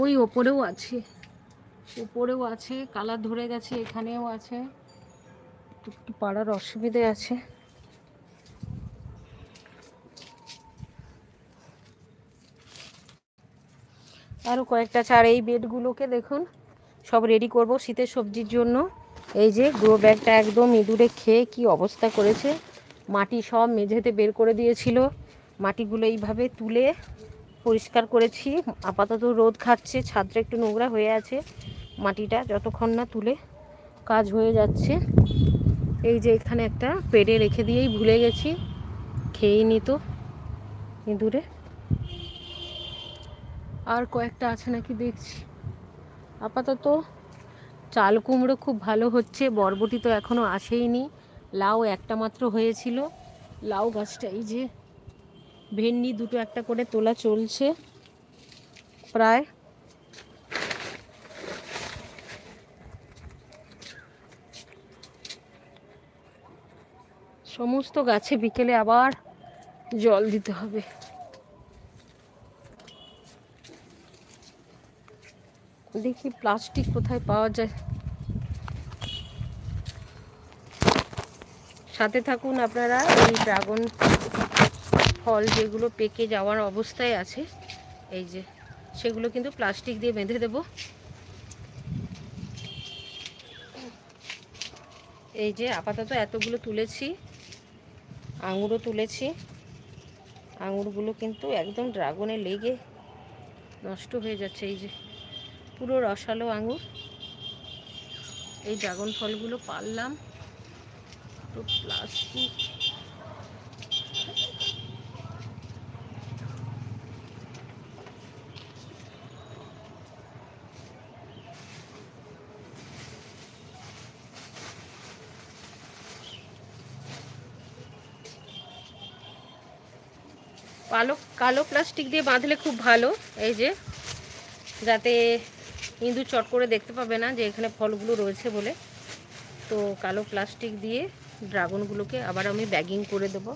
ওই ওপরেও আছে, উপরেও আছে, কালার ধরে গেছে, এখানেও আছে, একটু পাড়ার অসুবিধে আছে। আরও কয়েকটা চার, এই বেডগুলোকে দেখুন সব রেডি করব শীতের সবজির জন্য। এই যে গ্রো ব্যাগটা একদম ইঁদুরে খেয়ে কি অবস্থা করেছে, মাটি সব মেঝেতে বের করে দিয়েছিল। মাটিগুলো এইভাবে তুলে পরিষ্কার করেছি, আপাতত রোদ খাচ্ছে, ছাদটা একটু নোংরা হয়ে আছে, মাটিটা যতক্ষণ না তুলে কাজ হয়ে যাচ্ছে। এই যে এখানে একটা পেড়ে রেখে দিয়েই ভুলে গেছি, খেয়েই নিত ইঁদুরে। আর কয়েকটা আছে নাকি দেখছি। আপাতত চাল কুমড়ো খুব ভালো হচ্ছে, বরবটি তো এখনও আসেইনি, লাউ একটা মাত্র হয়েছিল, লাউ গাছটা এই যে, ভেন্ডি দুটো একটা করে তোলা চলছে প্রায়। সমস্ত গাছে বিকেলে আবার জল দিতে হবে। দেখি প্লাস্টিক কোথায় পাওয়া যায়। সাথে থাকুন আপনারা। এই ড্রাগন ফল যেগুলো পেকে যাওয়ার অবস্থায় আছে, এই যে সেগুলো কিন্তু প্লাস্টিক দিয়ে বেঁধে দেব। এই যে আপাতত এতগুলো তুলেছি, আঙুরও তুলেছি, আঙুরগুলো কিন্তু একদম ড্রাগনে লেগে নষ্ট হয়ে যাচ্ছে। এই যে পুরো রসালো আঙুর, এই ড্রাগন ফলগুলো পারলাম তো প্লাস্টিক। কালো প্লাস্টিক দিয়ে বাঁধলে খুব ভালো, এই যে যাতে ইঁদুর চট করে দেখতে পাবে না যে এখানে ফলগুলো রয়েছে বলে। তো কালো প্লাস্টিক দিয়ে ড্রাগনগুলোকে আবার আমি ব্যাগিং করে দেবো।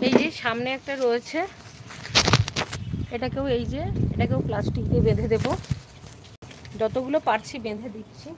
এই যে সামনে একটা রয়েছে, এটাকেও প্লাস্টিক দিয়ে বেঁধে দেব। যতগুলো পারছি বেঁধে দিচ্ছি।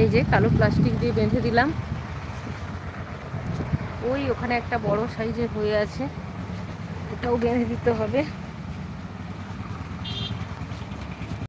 এই যে কালো প্লাস্টিক দিয়ে বেঁধে দিলাম। ওই ওখানে একটা বড় সাইজের হয়ে আছে, এটাও বেঁধে দিতে হবে।